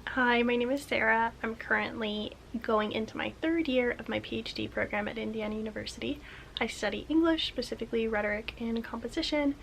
Hi, my name is Sarah. I'm currently going into my third year of my PhD program at Indiana University. I study English, specifically rhetoric and composition,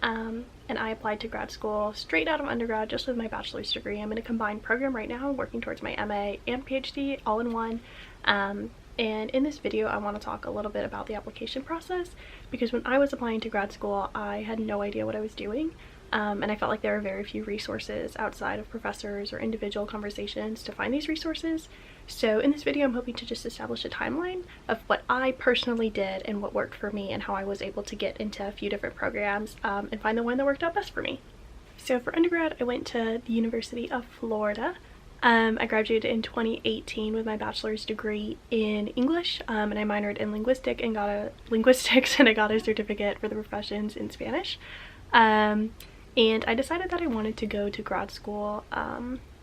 and I applied to grad school straight out of undergrad just with my bachelor's degree. I'm in a combined program right now, working towards my MA and PhD all in one. And in this video, I want to talk a little bit about the application process because when I was applying to grad school, I had no idea what I was doing. And I felt like there were very few resources outside of professors or individual conversations to find these resources. So in this video, I'm hoping to just establish a timeline of what I personally did and what worked for me and how I was able to get into a few different programs and find the one that worked out best for me. So for undergrad, I went to the University of Florida. I graduated in 2018 with my bachelor's degree in English, and I minored in linguistics and got a certificate for the professions in Spanish. And I decided that I wanted to go to grad school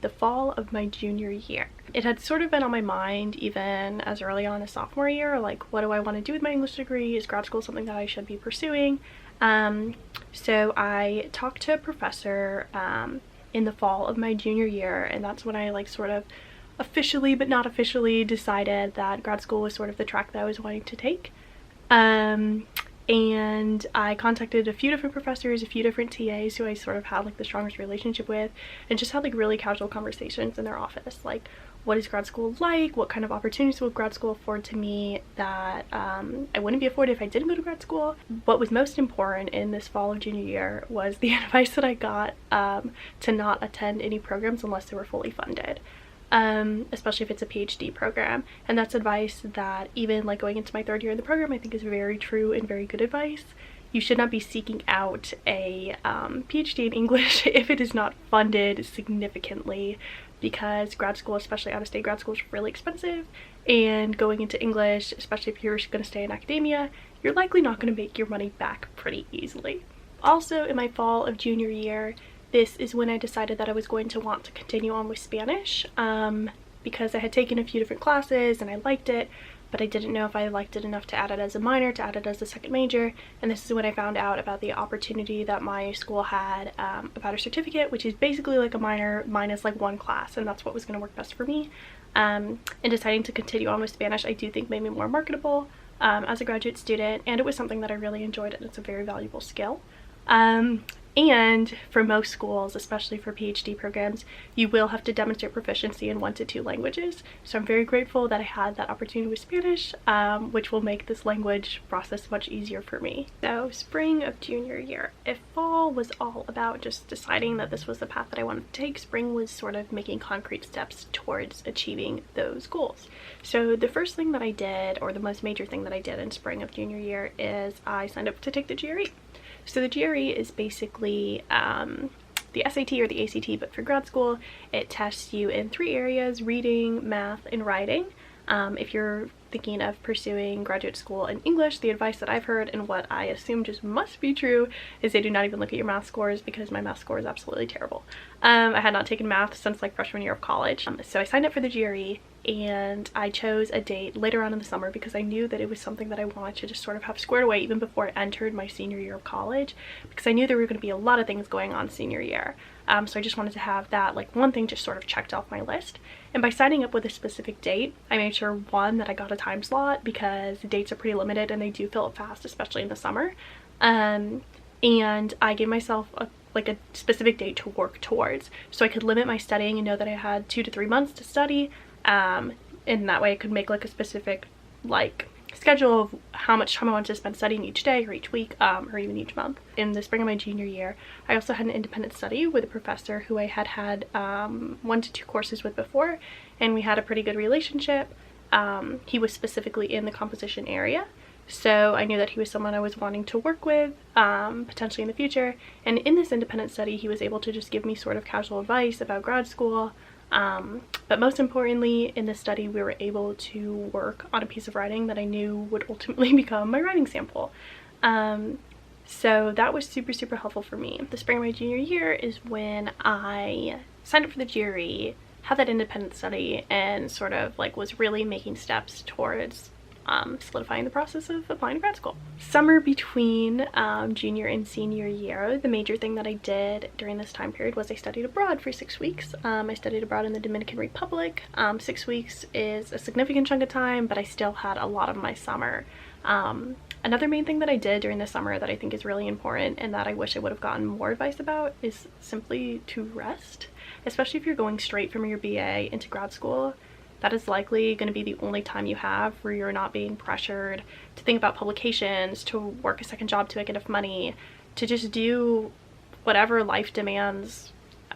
the fall of my junior year. It had sort of been on my mind even as early on as sophomore year, like what do I want to do with my English degree? Is grad school something that I should be pursuing? So I talked to a professor in the fall of my junior year, and that's when I sort of officially but not officially decided that grad school was sort of the track that I was wanting to take. And I contacted a few different professors, a few different TAs who I sort of had the strongest relationship with, and just had really casual conversations in their office, like what is grad school like, what kind of opportunities will grad school afford to me that I wouldn't be afforded if I didn't go to grad school. What was most important in this fall of junior year was the advice that I got to not attend any programs unless they were fully funded. Especially if it's a PhD program, and that's advice that even going into my third year in the program I think is very true and very good advice. You should not be seeking out a PhD in English if it is not funded significantly, because grad school, especially out-of-state grad school, is really expensive, and going into English, especially if you're going to stay in academia, you're likely not going to make your money back pretty easily. Also, in my fall of junior year, this is when I decided that I was going to want to continue on with Spanish because I had taken a few different classes and I liked it, but I didn't know if I liked it enough to add it as a minor, to add it as a second major. And this is when I found out about the opportunity that my school had about a certificate, which is basically like a minor minus one class, and that's what was going to work best for me. And deciding to continue on with Spanish, I do think made me more marketable as a graduate student, and it was something that I really enjoyed, and it's a very valuable skill. And for most schools, especially for PhD programs, you will have to demonstrate proficiency in 1 to 2 languages. So I'm very grateful that I had that opportunity with Spanish, which will make this language process much easier for me. So spring of junior year. If fall was all about just deciding that this was the path that I wanted to take, spring was sort of making concrete steps towards achieving those goals. So the first thing that I did, or the most major thing that I did in spring of junior year, is I signed up to take the GRE. So the GRE is basically the SAT or the ACT, but for grad school, it tests you in 3 areas: reading, math, and writing. If you're thinking of pursuing graduate school in English, the advice that I've heard, and what I assume just must be true, is they do not even look at your math scores, because my math score is absolutely terrible. I had not taken math since freshman year of college. So I signed up for the GRE, and I chose a date later on in the summer because I knew that it was something that I wanted to just sort of have squared away even before I entered my senior year of college, because I knew there were going to be a lot of things going on senior year. So I just wanted to have that one thing just sort of checked off my list. And by signing up with a specific date, I made sure, one, that I got a time slot, because the dates are pretty limited and they do fill up fast, especially in the summer. And I gave myself a specific date to work towards, so I could limit my studying and know that I had 2 to 3 months to study, and that way I could make a specific schedule of how much time I wanted to spend studying each day or each week or even each month. In the spring of my junior year, I also had an independent study with a professor who I had 1 to 2 courses with before, and we had a pretty good relationship. He was specifically in the composition area, so I knew that he was someone I was wanting to work with potentially in the future. And in this independent study, he was able to just give me sort of casual advice about grad school. But most importantly, in this study, we were able to work on a piece of writing that I knew would ultimately become my writing sample. So that was super, super helpful for me. The spring of my junior year is when I signed up for the GRE, had that independent study, and sort of was really making steps towards solidifying the process of applying to grad school. Summer between junior and senior year, the major thing that I did during this time period was I studied abroad for 6 weeks. I studied abroad in the Dominican Republic. 6 weeks is a significant chunk of time, but I still had a lot of my summer. Another main thing that I did during the summer that I think is really important and that I wish I would have gotten more advice about is simply to rest, especially if you're going straight from your BA into grad school. That is likely going to be the only time you have where you're not being pressured to think about publications, to work a second job to make enough money, to just do whatever life demands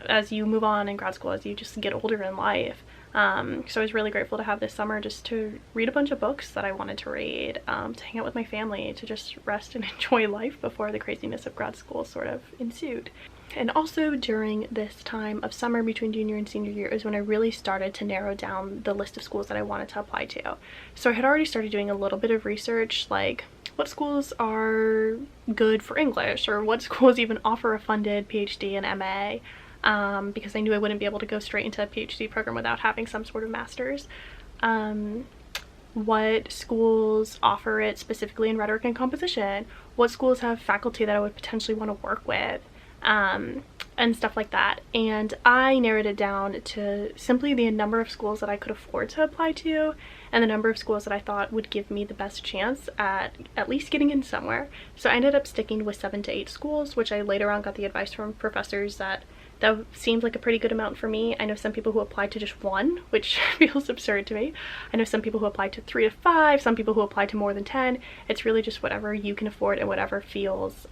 as you move on in grad school, as you just get older in life. So I was really grateful to have this summer just to read a bunch of books that I wanted to read, to hang out with my family, to just rest and enjoy life before the craziness of grad school sort of ensued. And also during this time of summer between junior and senior year is when I really started to narrow down the list of schools that I wanted to apply to. So I had already started doing a little bit of research, like what schools are good for English, or what schools even offer a funded PhD and MA. Because I knew I wouldn't be able to go straight into a PhD program without having some sort of master's. What schools offer it specifically in rhetoric and composition, what schools have faculty that I would potentially want to work with, and stuff like that. And I narrowed it down to simply the number of schools that I could afford to apply to and the number of schools that I thought would give me the best chance at least getting in somewhere. So I ended up sticking with 7 to 8 schools, which I later on got the advice from professors that seemed like a pretty good amount for me. I know some people who applied to just 1, which feels absurd to me. I know some people who applied to 3 to 5, some people who applied to more than 10. It's really just whatever you can afford and whatever feels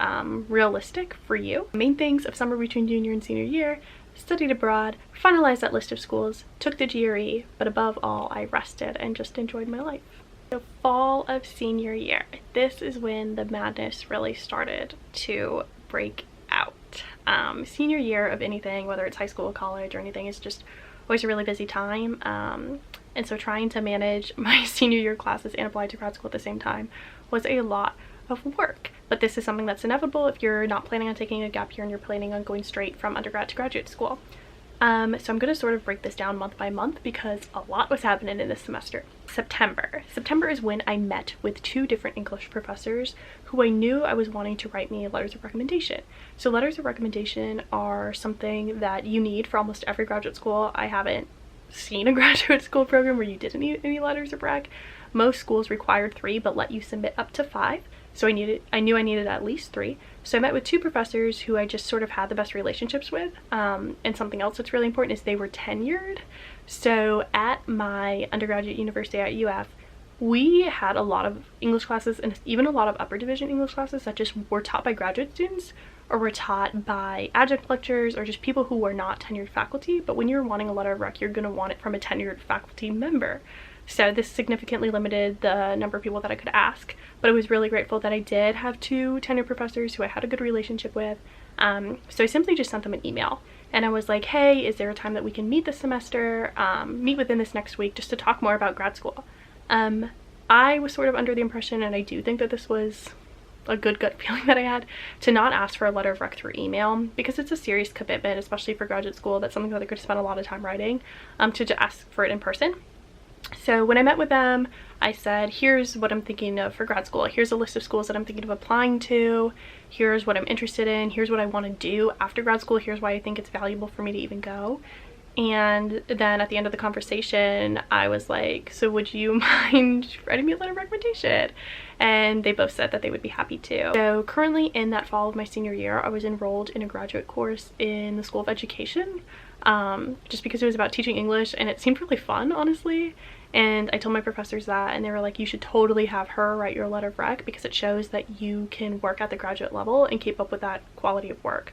realistic for you. Main things of summer between junior and senior year: studied abroad, finalized that list of schools, took the GRE, but above all, I rested and just enjoyed my life. The fall of senior year, this is when the madness really started to break out. Senior year of anything, whether it's high school or college or anything, is just always a really busy time. And so trying to manage my senior year classes and apply to grad school at the same time was a lot of work. But this is something that's inevitable if you're not planning on taking a gap year and you're planning on going straight from undergrad to graduate school. So I'm going to sort of break this down month by month because a lot was happening in this semester. September is when I met with 2 different English professors who I knew I was wanting to write me letters of recommendation. So letters of recommendation are something that you need for almost every graduate school. I haven't seen a graduate school program where you didn't need any letters of rec. Most schools required 3 but let you submit up to 5. So I knew I needed at least 3. So I met with 2 professors who I just sort of had the best relationships with. And something else that's really important is they were tenured. So at my undergraduate university at UF, we had a lot of English classes and even a lot of upper division English classes that just were taught by graduate students or were taught by adjunct lecturers or just people who were not tenured faculty. But when you're wanting a letter of rec, you're going to want it from a tenured faculty member. So this significantly limited the number of people that I could ask, but I was really grateful that I did have 2 tenured professors who I had a good relationship with. So I simply just sent them an email and I was like, hey, is there a time that we can meet this semester, meet within this next week just to talk more about grad school? I was sort of under the impression, and I do think that this was a good gut feeling that I had, to not ask for a letter of rec through email because it's a serious commitment, especially for graduate school. That's something that I could spend a lot of time writing, to just ask for it in person. So when I met with them, I said, here's what I'm thinking of for grad school. Here's a list of schools that I'm thinking of applying to. Here's what I'm interested in. Here's what I want to do after grad school. Here's why I think it's valuable for me to even go. And then at the end of the conversation, I was like, so would you mind writing me a letter of recommendation? And they both said that they would be happy to. So currently in that fall of my senior year, I was enrolled in a graduate course in the School of Education, just because it was about teaching English and it seemed really fun, honestly. And I told my professors that, and they were like, you should totally have her write your letter of rec because it shows that you can work at the graduate level and keep up with that quality of work.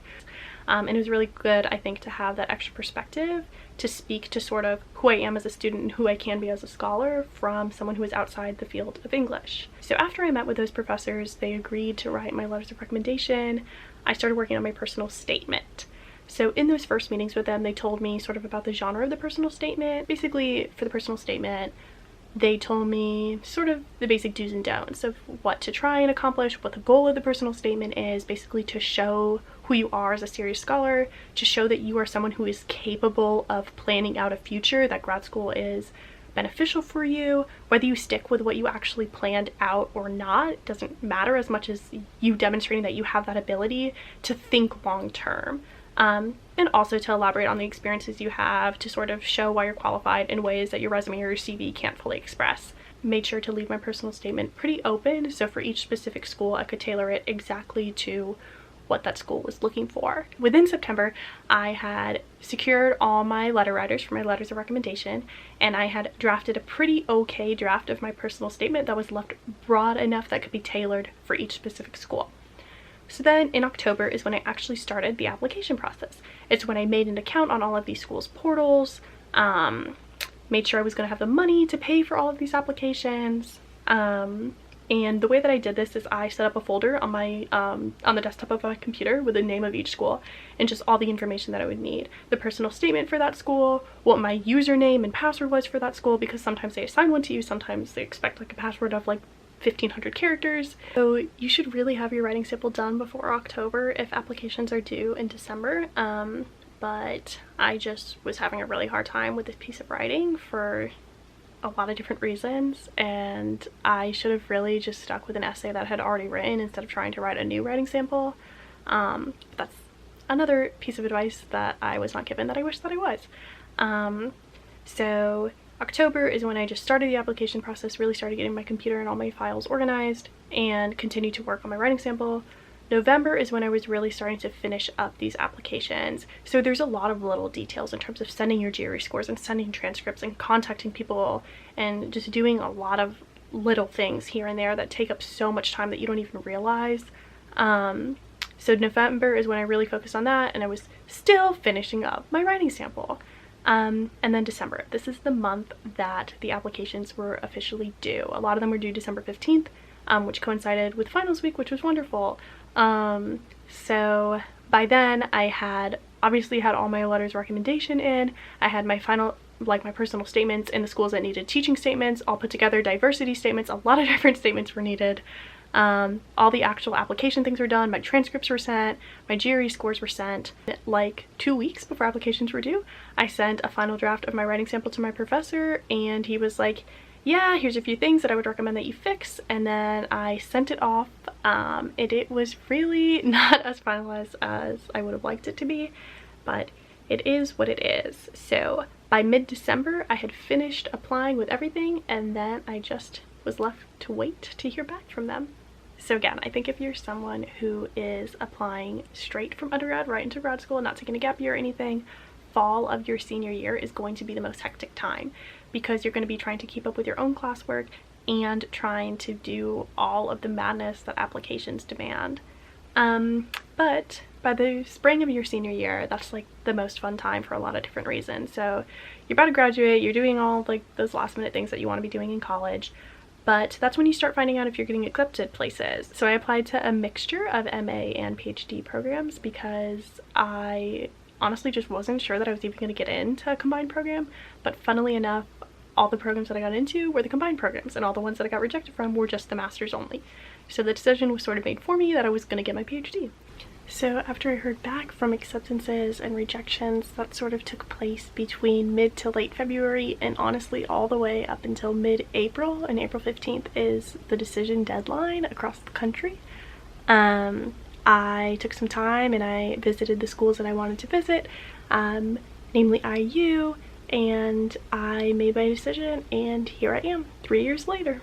And it was really good, I think, to have that extra perspective to speak to sort of who I am as a student and who I can be as a scholar from someone who is outside the field of English. So after I met with those professors, they agreed to write my letters of recommendation. I started working on my personal statement. So in those first meetings with them, they told me sort of about the genre of the personal statement. Basically, for the personal statement, they told me sort of the basic do's and don'ts of what to try and accomplish, what the goal of the personal statement is, basically to show who you are as a serious scholar, to show that you are someone who is capable of planning out a future, that grad school is beneficial for you. Whether you stick with what you actually planned out or not doesn't matter as much as you demonstrating that you have that ability to think long term. And also to elaborate on the experiences you have to sort of show why you're qualified in ways that your resume or your CV can't fully express. Made sure to leave my personal statement pretty open, so for each specific school I could tailor it exactly to what that school was looking for. Within September, I had secured all my letter writers for my letters of recommendation, and I had drafted a pretty okay draft of my personal statement that was left broad enough that could be tailored for each specific school. So then in October is when I actually started the application process. It's when I made an account on all of these schools' portals, made sure I was going to have the money to pay for all of these applications. And the way that I did this is I set up a folder on my on the desktop of my computer with the name of each school and just all the information that I would need. The personal statement for that school, what my username and password was for that school, because sometimes they assign one to you, sometimes they expect like a password of like 1,500 characters. So you should really have your writing sample done before October if applications are due in December. But I just was having a really hard time with this piece of writing for a lot of different reasons, and I should have really just stuck with an essay that I had already written instead of trying to write a new writing sample. That's another piece of advice that I was not given that I wish that I was. So October is when I just started the application process, really started getting my computer and all my files organized, and continued to work on my writing sample. November is when I was really starting to finish up these applications. So there's a lot of little details in terms of sending your GRE scores and sending transcripts and contacting people and just doing a lot of little things here and there that take up so much time that you don't even realize. So November is when I really focused on that, and I was still finishing up my writing sample. And then December, this is the month that the applications were officially due. A lot of them were due December 15th, which coincided with finals week, which was wonderful. So by then I had obviously had all my letters of recommendation in. I had my final, like my personal statements in the schools that needed teaching statements all put together, diversity statements, a lot of different statements were needed. All the actual application things were done, my transcripts were sent, my GRE scores were sent. Like 2 weeks before applications were due, I sent a final draft of my writing sample to my professor, and he was like, yeah, here's a few things that I would recommend that you fix, and then I sent it off. It was really not as finalized as I would have liked it to be, but it is what it is. So by mid-December, I had finished applying with everything, and then I just was left to wait to hear back from them. So again, I think if you're someone who is applying straight from undergrad right into grad school and not taking a gap year or anything, fall of your senior year is going to be the most hectic time, because you're going to be trying to keep up with your own classwork and trying to do all of the madness that applications demand. But by the spring of your senior year, that's like the most fun time for a lot of different reasons. So you're about to graduate, you're doing all like those last minute things that you want to be doing in college, but that's when you start finding out if you're getting accepted places. So I applied to a mixture of MA and PhD programs because I honestly just wasn't sure that I was even going to get into a combined program, but funnily enough, all the programs that I got into were the combined programs, and all the ones that I got rejected from were just the master's only. So the decision was sort of made for me that I was going to get my PhD. So after I heard back from acceptances and rejections, that sort of took place between mid to late February, and honestly all the way up until mid-April, and April 15th is the decision deadline across the country. I took some time and I visited the schools that I wanted to visit, namely IU, and I made my decision, and here I am 3 years later.